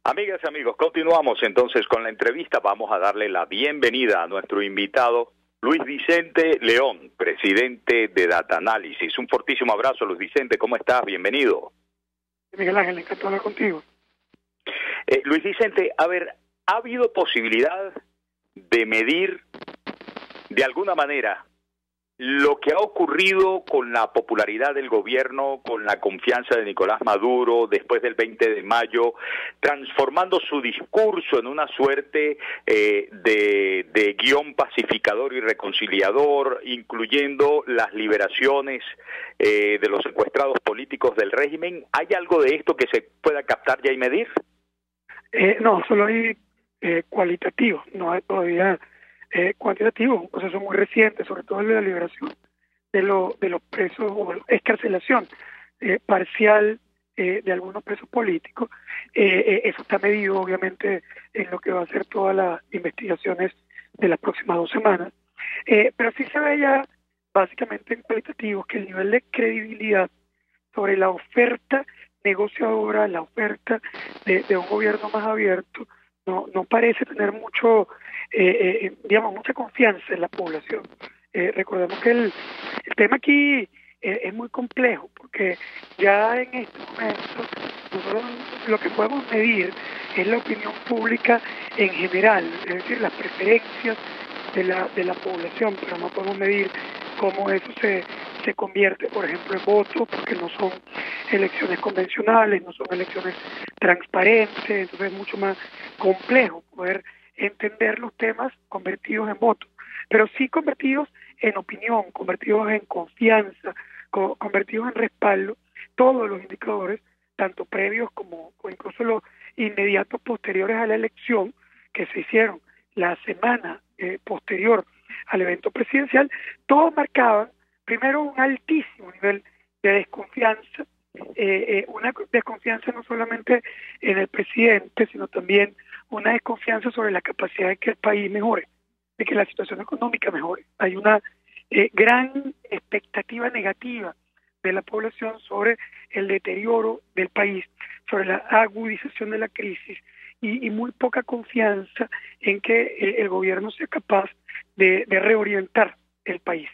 Amigas y amigos, continuamos entonces con la entrevista. Vamos a darle la bienvenida a nuestro invitado, Luis Vicente León, presidente de Data Analysis. Un fortísimo abrazo, Luis Vicente, ¿cómo estás? Bienvenido. Miguel Ángel, encantado de hablar contigo. Luis Vicente, a ver, ¿ha habido posibilidad de medir de alguna manera lo que ha ocurrido con la popularidad del gobierno, con la confianza de Nicolás Maduro después del 20 de mayo, transformando su discurso en una suerte de guión pacificador y reconciliador, incluyendo las liberaciones de los secuestrados políticos del régimen? ¿Hay algo de esto que se pueda captar ya y medir? No, solo hay cualitativo, no hay todavía cuantitativo, un proceso muy reciente, sobre todo el de la liberación de los presos, o excarcelación parcial de algunos presos políticos. Eso está medido obviamente en lo que va a ser todas las investigaciones de las próximas 2 semanas, pero sí se ve ya básicamente en cualitativos que el nivel de credibilidad sobre la oferta negociadora, la oferta de un gobierno más abierto, no parece tener mucha confianza en la población. Recordemos que el tema aquí es muy complejo, porque ya en estos momentos nosotros lo que podemos medir es la opinión pública en general, es decir, las preferencias de la población, pero no podemos medir cómo eso se convierte, por ejemplo, en votos, porque no son elecciones convencionales, no son elecciones transparentes, entonces es mucho más complejo poder entender los temas convertidos en votos, pero sí convertidos en opinión, convertidos en confianza, convertidos en respaldo, todos los indicadores, tanto previos como incluso los inmediatos posteriores a la elección, que se hicieron la semana posterior al evento presidencial, todos marcaban primero un altísimo nivel de desconfianza, una desconfianza no solamente en el presidente, sino también una desconfianza sobre la capacidad de que el país mejore, de que la situación económica mejore. Hay una gran expectativa negativa de la población sobre el deterioro del país, sobre la agudización de la crisis y muy poca confianza en que el gobierno sea capaz de reorientar el país.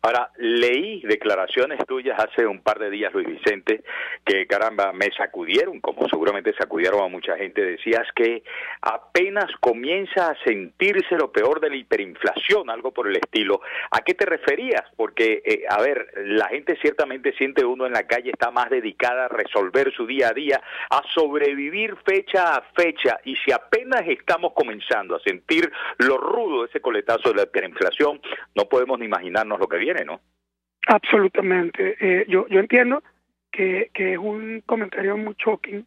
Ahora, leí declaraciones tuyas hace un par de días, Luis Vicente, que caramba, me sacudieron, como seguramente sacudieron a mucha gente. Decías que apenas comienza a sentirse lo peor de la hiperinflación, algo por el estilo. ¿A qué te referías? Porque, a ver, la gente ciertamente siente uno en la calle está más dedicada a resolver su día a día, a sobrevivir fecha a fecha, y si apenas estamos comenzando a sentir lo rudo de ese coletazo de la hiperinflación, no podemos ni imaginarnos lo que viene, ¿no? Absolutamente. Yo entiendo que es un comentario muy shocking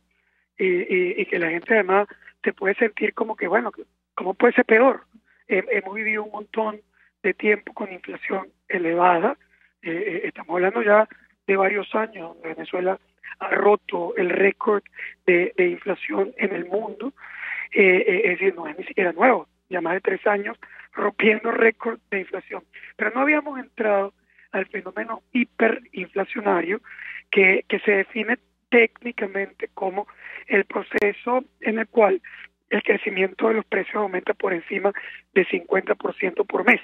y que la gente además se puede sentir como que, bueno, ¿cómo puede ser peor? Hemos vivido un montón de tiempo con inflación elevada. Estamos hablando ya de varios años. Venezuela ha roto el récord de inflación en el mundo. Es decir, no es ni siquiera nuevo, ya más de 3 años rompiendo récord de inflación. Pero no habíamos entrado al fenómeno hiperinflacionario que se define técnicamente como el proceso en el cual el crecimiento de los precios aumenta por encima de 50% por mes.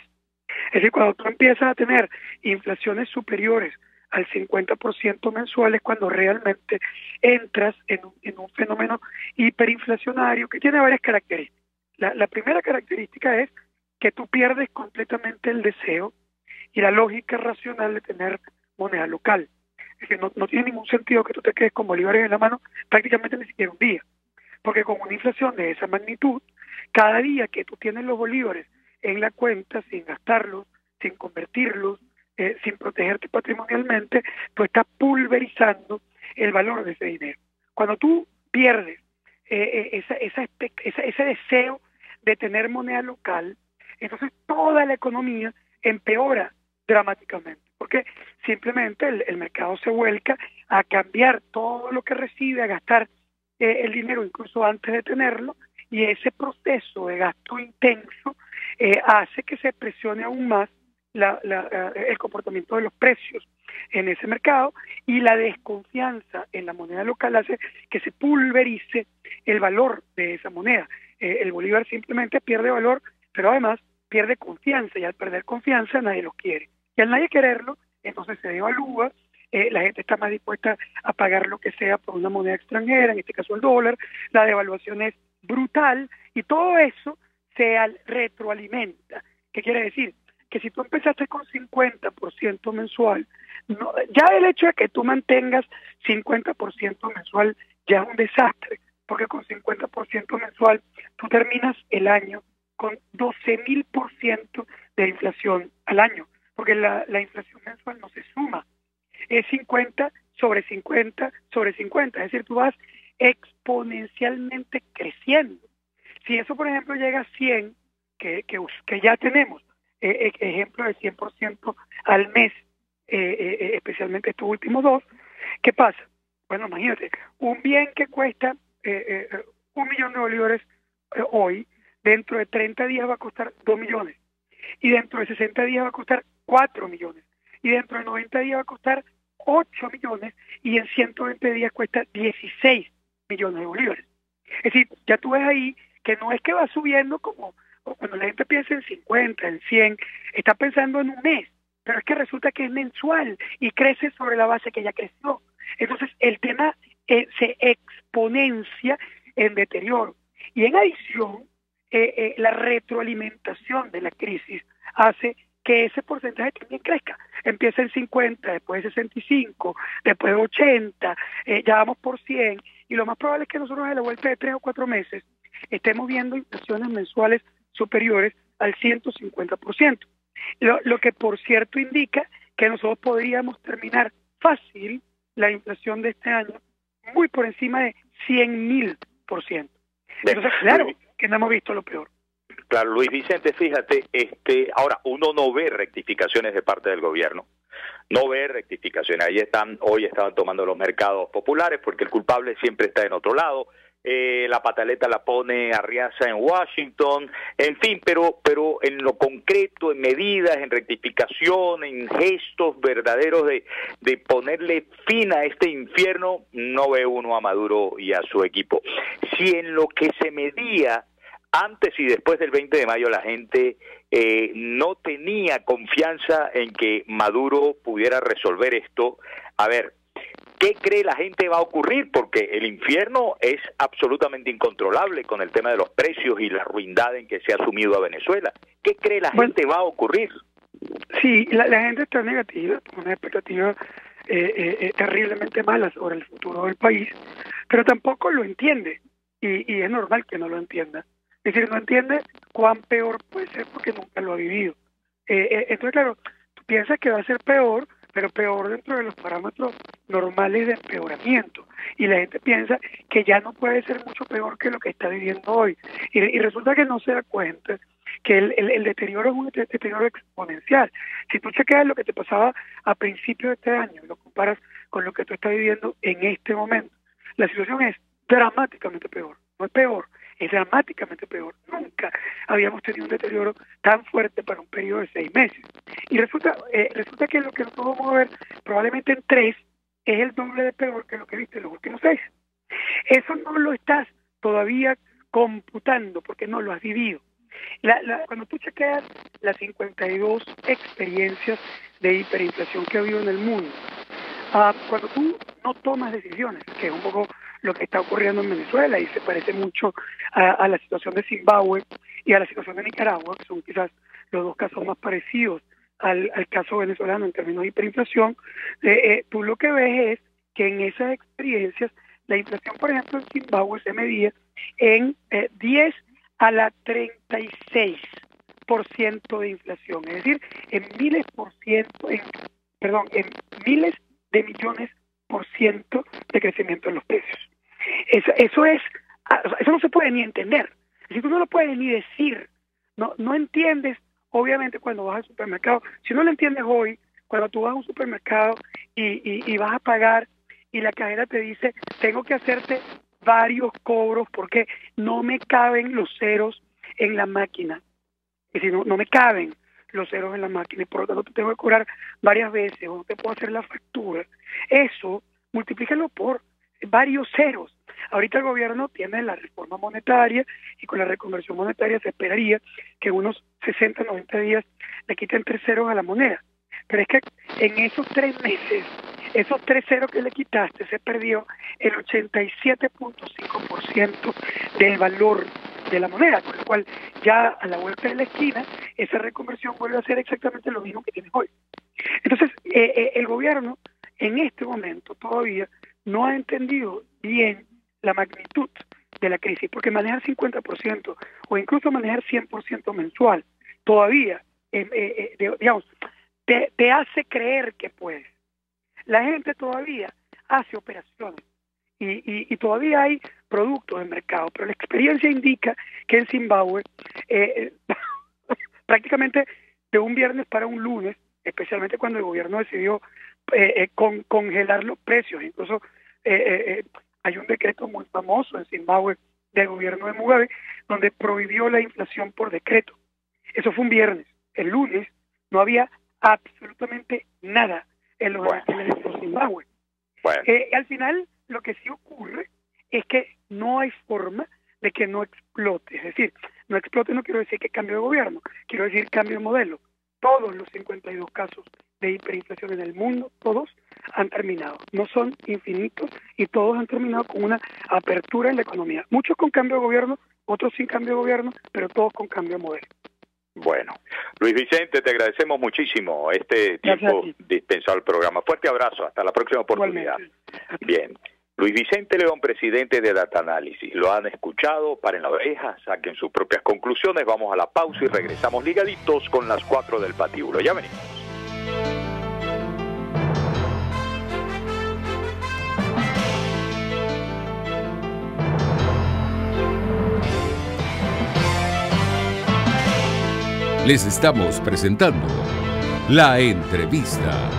Es decir, cuando tú empiezas a tener inflaciones superiores al 50% mensuales, cuando realmente entras en un fenómeno hiperinflacionario que tiene varias características. La primera característica es que tú pierdes completamente el deseo y la lógica racional de tener moneda local. Es que no tiene ningún sentido que tú te quedes con bolívares en la mano prácticamente ni siquiera un día, porque con una inflación de esa magnitud, cada día que tú tienes los bolívares en la cuenta sin gastarlos, sin convertirlos, sin protegerte patrimonialmente, tú estás pulverizando el valor de ese dinero. Cuando tú pierdes ese deseo de tener moneda local, entonces toda la economía empeora dramáticamente, porque simplemente el mercado se vuelca a cambiar todo lo que recibe, a gastar el dinero incluso antes de tenerlo, y ese proceso de gasto intenso hace que se presione aún más el comportamiento de los precios en ese mercado, y la desconfianza en la moneda local hace que se pulverice el valor de esa moneda. El bolívar simplemente pierde valor, pero además pierde confianza, y al perder confianza nadie lo quiere. Y al nadie quererlo, entonces se devalúa, la gente está más dispuesta a pagar lo que sea por una moneda extranjera, en este caso el dólar, la devaluación es brutal, y todo eso se retroalimenta. ¿Qué quiere decir? Que si tú empezaste con 50% mensual, ya el hecho de que tú mantengas 50% mensual ya es un desastre, porque con 50% mensual tú terminas el año con 12.000% de inflación al año, porque la inflación mensual no se suma, es 50 sobre 50 sobre 50, es decir, tú vas exponencialmente creciendo. Si eso, por ejemplo, llega a 100, que ya tenemos, ejemplo de 100% al mes, especialmente estos últimos 2, ¿qué pasa? Bueno, imagínate, un bien que cuesta 1 millón de bolívares hoy, dentro de 30 días va a costar 2 millones, y dentro de 60 días va a costar 4 millones, y dentro de 90 días va a costar 8 millones, y en 120 días cuesta 16 millones de bolívares. Es decir, ya tú ves ahí que no es que va subiendo como cuando la gente piensa en 50, en 100, está pensando en un mes, pero es que resulta que es mensual y crece sobre la base que ya creció. Entonces el tema se exponencia en deterioro. Y en adición, la retroalimentación de la crisis hace que ese porcentaje también crezca. Empieza en 50, después de 65, después de 80, ya vamos por 100, y lo más probable es que nosotros a la vuelta de 3 o 4 meses estemos viendo inflaciones mensuales superiores al 150%. Lo que, por cierto, indica que nosotros podríamos terminar fácil la inflación de este año muy por encima de 100.000%. Entonces, claro, que no hemos visto lo peor. Claro, Luis Vicente, fíjate, ahora uno no ve rectificaciones de parte del gobierno, no ve rectificaciones. Hoy estaban tomando los mercados populares porque el culpable siempre está en otro lado. La pataleta la pone Arriaza en Washington, en fin, pero en lo concreto, en medidas, en rectificación, en gestos verdaderos de ponerle fin a este infierno, no ve uno a Maduro y a su equipo. Si en lo que se medía antes y después del 20 de mayo la gente no tenía confianza en que Maduro pudiera resolver esto. A ver, ¿qué cree la gente va a ocurrir? Porque el infierno es absolutamente incontrolable con el tema de los precios y la ruindad en que se ha sumido a Venezuela. ¿Qué cree la gente va a ocurrir? Sí, la gente está negativa, con una expectativa terriblemente mala sobre el futuro del país, pero tampoco lo entiende, y es normal que no lo entienda. Es decir, no entiende cuán peor puede ser porque nunca lo ha vivido. Entonces, claro, tú piensas que va a ser peor, pero peor dentro de los parámetros normales de empeoramiento. Y la gente piensa que ya no puede ser mucho peor que lo que está viviendo hoy. Y resulta que no se da cuenta que el deterioro es un deterioro exponencial. Si tú chequeas lo que te pasaba a principios de este año y lo comparas con lo que tú estás viviendo en este momento, la situación es dramáticamente peor. No es peor, es dramáticamente peor. Nunca habíamos tenido un deterioro tan fuerte para un periodo de 6 meses. Y resulta que lo que nosotros vamos a ver probablemente en 3 es el doble de peor que lo que viste en los últimos 6. Eso no lo estás todavía computando porque no lo has vivido. Cuando tú chequeas las 52 experiencias de hiperinflación que ha habido en el mundo, cuando tú no tomas decisiones, que es un poco lo que está ocurriendo en Venezuela y se parece mucho a la situación de Zimbabue y a la situación de Nicaragua, que son quizás los dos casos más parecidos al caso venezolano en términos de hiperinflación, tú lo que ves es que en esas experiencias la inflación, por ejemplo, en Zimbabue se medía en 10 a la 36% de inflación, es decir, en miles de millones por ciento de crecimiento en los precios. Eso no se puede ni entender. Si tú no lo puedes ni decir, no entiendes, obviamente, cuando vas al supermercado. Si no lo entiendes hoy, cuando tú vas a un supermercado y vas a pagar y la cajera te dice, tengo que hacerte varios cobros porque no me caben los ceros en la máquina. Es decir, no me caben los ceros en la máquina y por lo tanto te tengo que cobrar varias veces o no te puedo hacer la factura. Eso, multiplícalo por varios ceros. Ahorita el gobierno tiene la reforma monetaria y con la reconversión monetaria se esperaría que en unos 60, 90 días le quiten 3 ceros a la moneda. Pero es que en esos 3 meses, esos 3 ceros que le quitaste, se perdió el 87.5% del valor de la moneda, con lo cual ya a la vuelta de la esquina, esa reconversión vuelve a ser exactamente lo mismo que tienes hoy. Entonces, el gobierno en este momento todavía no ha entendido bien la magnitud de la crisis, porque manejar 50% o incluso manejar 100% mensual todavía, digamos, te hace creer que puedes. La gente todavía hace operaciones y todavía hay productos en mercado, pero la experiencia indica que en Zimbabue prácticamente de un viernes para un lunes, especialmente cuando el gobierno decidió congelar los precios, incluso hay un decreto muy famoso en Zimbabue del gobierno de Mugabe donde prohibió la inflación por decreto. Eso fue un viernes. El lunes no había absolutamente nada en los alquileres de Zimbabue. Al final, lo que sí ocurre es que no hay forma de que no explote. Es decir, no explote no quiero decir que cambie de gobierno, quiero decir cambio de modelo. Todos los 52 casos de hiperinflación en el mundo, todos han terminado. No son infinitos y todos han terminado con una apertura en la economía. Muchos con cambio de gobierno, otros sin cambio de gobierno, pero todos con cambio de modelo. Bueno, Luis Vicente, te agradecemos muchísimo este tiempo dispensado al programa. Fuerte abrazo, hasta la próxima oportunidad. Bien, Luis Vicente León, presidente de Data Análisis. Lo han escuchado, paren la oreja, saquen sus propias conclusiones. Vamos a la pausa y regresamos ligaditos con las 4 del patíbulo. Ya venimos. Les estamos presentando La Entrevista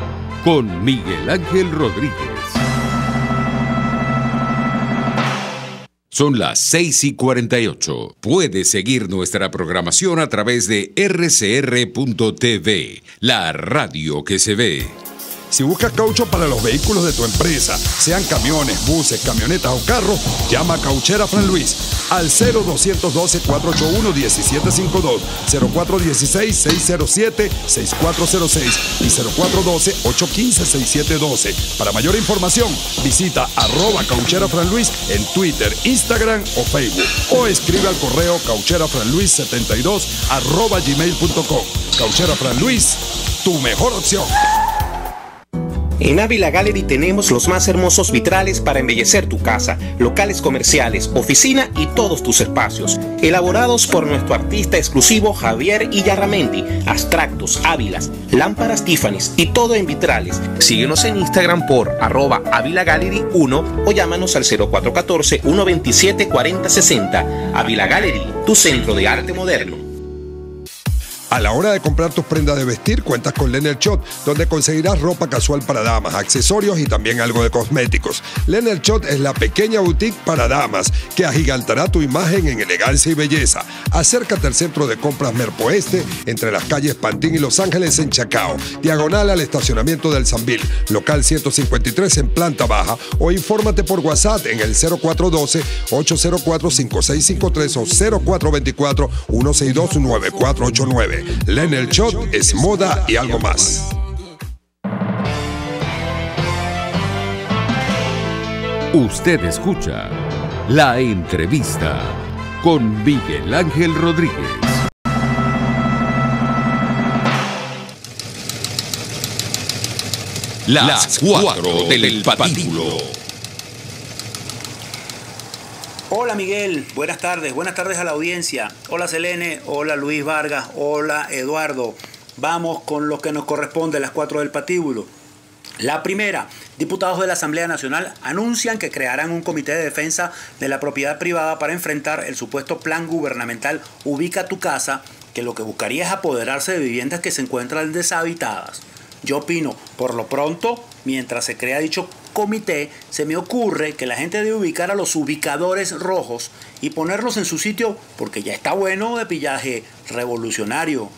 con Miguel Ángel Rodríguez. Son las 6:48. Puedes seguir nuestra programación a través de rcr.tv, la radio que se ve. Si buscas caucho para los vehículos de tu empresa, sean camiones, buses, camionetas o carros, llama a Cauchera Fran Luis al 0212-481-1752, 0416-607-6406 y 0412-815-6712. Para mayor información, visita @Cauchera Fran Luis en Twitter, Instagram o Facebook, o escribe al correo caucherafranluis72@gmail.com. Cauchera Fran Luis, tu mejor opción. En Ávila Gallery tenemos los más hermosos vitrales para embellecer tu casa, locales comerciales, oficina y todos tus espacios. Elaborados por nuestro artista exclusivo Javier Illarramendi. Abstractos, ávilas, lámparas Tiffany's y todo en vitrales. Síguenos en Instagram por @AvilaGallery1 o llámanos al 0414-127-4060. Ávila Gallery, tu centro de arte moderno. A la hora de comprar tus prendas de vestir, cuentas con Leonard Shot, donde conseguirás ropa casual para damas, accesorios y también algo de cosméticos. Leonard Shot es la pequeña boutique para damas que agigantará tu imagen en elegancia y belleza. Acércate al centro de compras Merpo Este, entre las calles Pantín y Los Ángeles en Chacao, diagonal al estacionamiento del Sambil, local 153 en planta baja, o infórmate por WhatsApp en el 0412-804-5653 o 0424-162-9489. Leonard Shot es moda y algo más. Usted escucha La Entrevista con Miguel Ángel Rodríguez. Las 4 del patíbulo. Hola Miguel, buenas tardes a la audiencia. Hola Selene, hola Luis Vargas, hola Eduardo. Vamos con lo que nos corresponde, las 4 del patíbulo. La primera, diputados de la Asamblea Nacional anuncian que crearán un comité de defensa de la propiedad privada para enfrentar el supuesto plan gubernamental Ubica tu Casa, que lo que buscaría es apoderarse de viviendas que se encuentran deshabitadas. Yo opino, por lo pronto, mientras se crea dicho comité, se me ocurre que la gente debe ubicar a los ubicadores rojos y ponerlos en su sitio, porque ya está bueno de pillaje revolucionario.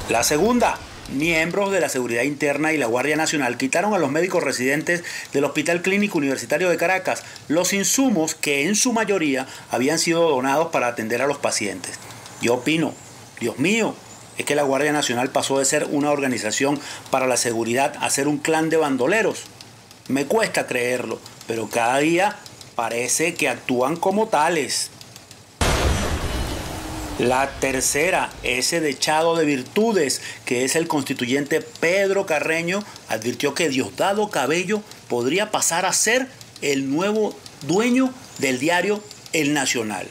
La segunda, miembros de la Seguridad Interna y la Guardia Nacional quitaron a los médicos residentes del Hospital Clínico Universitario de Caracas los insumos que en su mayoría habían sido donados para atender a los pacientes. Yo opino, Dios mío, es que la Guardia Nacional pasó de ser una organización para la seguridad a ser un clan de bandoleros. Me cuesta creerlo, pero cada día parece que actúan como tales. La tercera, ese dechado de virtudes que es el constituyente Pedro Carreño, advirtió que Diosdado Cabello podría pasar a ser el nuevo dueño del diario El Nacional.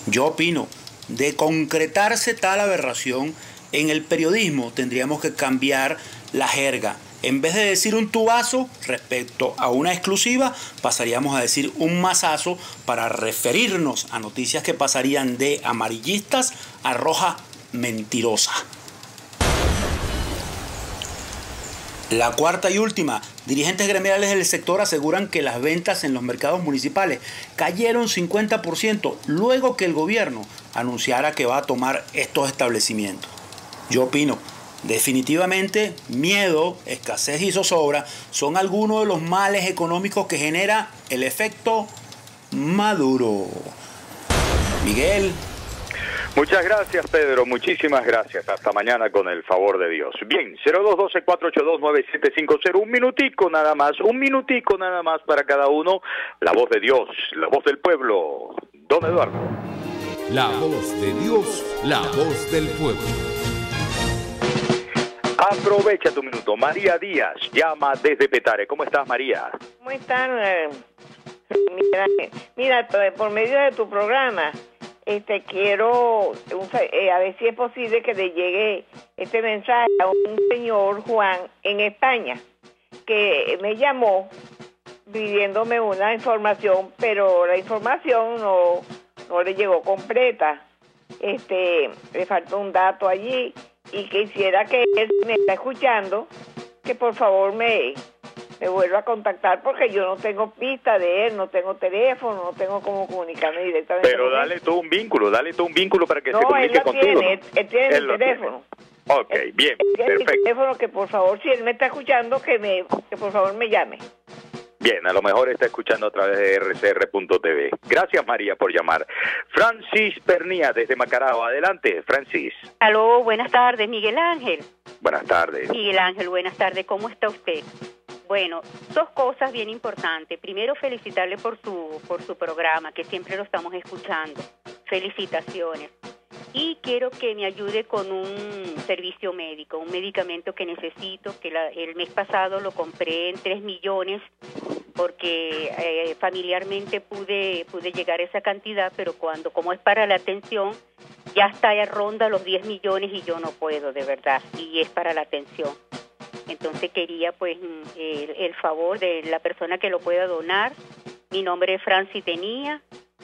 Yo opino, de concretarse tal aberración, en el periodismo tendríamos que cambiar la jerga. En vez de decir un tubazo respecto a una exclusiva, pasaríamos a decir un mazazo para referirnos a noticias que pasarían de amarillistas a roja mentirosa. La cuarta y última, dirigentes gremiales del sector aseguran que las ventas en los mercados municipales cayeron 50% luego que el gobierno anunciara que va a tomar estos establecimientos. Yo opino, definitivamente, miedo, escasez y zozobra son algunos de los males económicos que genera el efecto Maduro. Miguel. Muchas gracias, Pedro. Muchísimas gracias. Hasta mañana con el favor de Dios. Bien, 0212-482-9750. Un minutico nada más para cada uno. La voz de Dios, la voz del pueblo. Don Eduardo. La voz de Dios, la voz del pueblo. Aprovecha tu minuto. María Díaz llama desde Petare. ¿Cómo estás, María? ¿Cómo están? Mira, por medio de tu programa, quiero a ver si es posible que le llegue este mensaje a un señor Juan en España que me llamó pidiéndome una información, pero la información no le llegó completa. Le faltó un dato allí y quisiera que él me está escuchando, que por favor me vuelva a contactar, porque yo no tengo pista de él, no tengo teléfono, no tengo cómo comunicarme directamente. Pero dale tú un vínculo para que se comunique contigo. Él tiene el teléfono. Ok, bien, perfecto. El teléfono que por favor, si él me está escuchando, que por favor me llame. Bien, a lo mejor está escuchando a través de rcr.tv. Gracias, María, por llamar. Francis Pernía, desde Macarao. Adelante, Francis. Aló, buenas tardes, Miguel Ángel. Buenas tardes. Miguel Ángel, buenas tardes. ¿Cómo está usted? Bueno, dos cosas bien importantes. Primero, felicitarle por su programa, que siempre lo estamos escuchando. Felicitaciones. Y quiero que me ayude con un servicio médico, un medicamento que necesito, que el mes pasado lo compré en 3 millones, porque familiarmente pude llegar a esa cantidad, pero como es para la atención, ya está ronda los 10 millones y yo no puedo, de verdad, y es para la atención. Entonces quería pues el favor de la persona que lo pueda donar. Mi nombre es Francis Tenía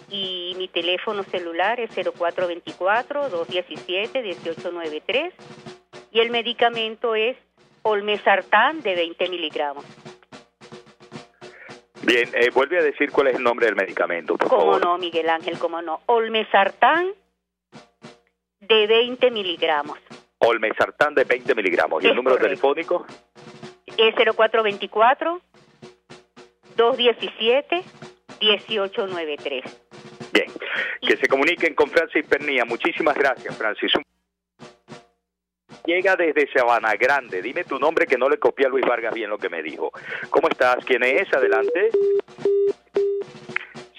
y mi teléfono celular es 0424-217-1893 y el medicamento es Olmesartán de 20 miligramos. Bien, vuelve a decir cuál es el nombre del medicamento, por favor. ¿Cómo no, Miguel Ángel, cómo no? Olmesartán de 20 miligramos. Olmesartán de 20 miligramos. ¿Y el número telefónico? Es 0424-217-1893. Bien, que se comuniquen con Francis Pernía. Muchísimas gracias, Francis. Llega desde Sabana Grande. Dime tu nombre, que no le copié a Luis Vargas bien lo que me dijo. ¿Cómo estás? ¿Quién es? Adelante.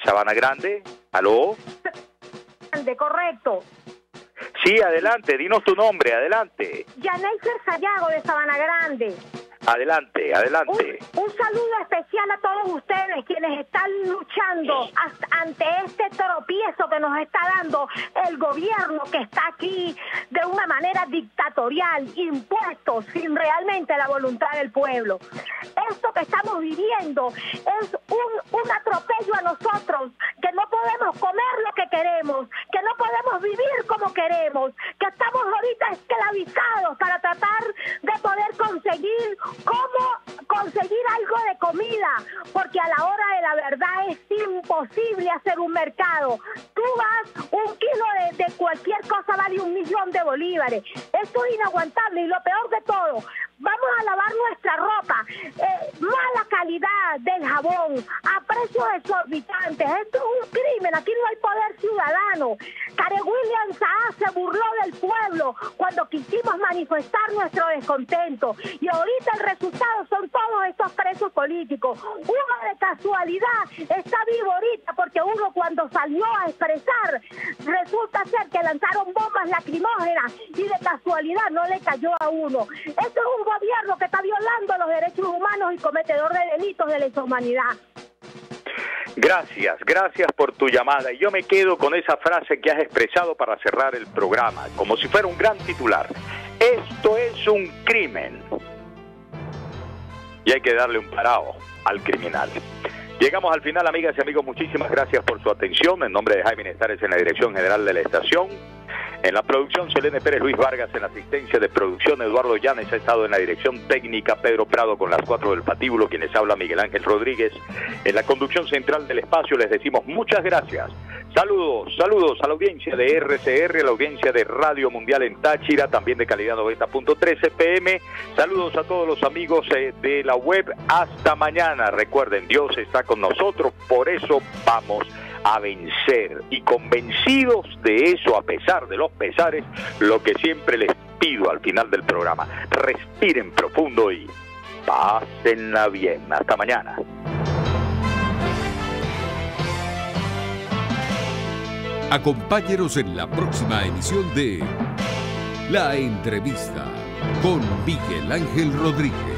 Sabana Grande. ¿Aló? Correcto. Sí, adelante. Dinos tu nombre. Adelante. Yaneiser Sayago, de Sabana Grande. Adelante, adelante. Un saludo especial a todos ustedes quienes están luchando ante este tropiezo que nos está dando el gobierno, que está aquí de una manera dictatorial, impuesto sin realmente la voluntad del pueblo. Esto que estamos viviendo es un atropello a nosotros, que no podemos comer lo que queremos, que no podemos vivir como queremos, que estamos ahorita esclavizados para tratar de poder conseguir cómo conseguir algo de comida, porque a la hora de la verdad es imposible hacer un mercado. Tú vas, un kilo de cualquier cosa vale 1.000.000 de bolívares. Esto es inaguantable y lo peor de todo, vamos a lavar nuestra ropa, mala calidad del jabón, a precios exorbitantes. Esto es un crimen, aquí no hay poder ciudadano. Care William Saá se burló del pueblo cuando quisimos manifestar nuestro descontento, y ahorita el resultado son todos estos presos políticos. Uno de casualidad está vivo ahorita porque uno, cuando salió a expresar, resulta ser que lanzaron bombas lacrimógenas y de casualidad no le cayó a uno. Esto es un gobierno que está violando los derechos humanos y cometedor de delitos de lesa humanidad. Gracias por tu llamada. Y yo me quedo con esa frase que has expresado para cerrar el programa, como si fuera un gran titular. Esto es un crimen. Y hay que darle un parado al criminal. Llegamos al final, amigas y amigos. Muchísimas gracias por su atención. En nombre de Jaime Nestares en la dirección general de la estación. En la producción, Selene Pérez, Luis Vargas en la asistencia de producción, Eduardo Llanes ha estado en la dirección técnica, Pedro Prado con las 4 del patíbulo, quienes habla Miguel Ángel Rodríguez. En la conducción central del espacio les decimos muchas gracias. Saludos a la audiencia de RCR, a la audiencia de Radio Mundial en Táchira, también de calidad 90.3 FM. Saludos a todos los amigos de la web. Hasta mañana. Recuerden, Dios está con nosotros, por eso vamos a vencer, y convencidos de eso, a pesar de los pesares, lo que siempre les pido al final del programa: respiren profundo y pásenla bien. Hasta mañana. Acompáñenos en la próxima emisión de La Entrevista con Miguel Ángel Rodríguez.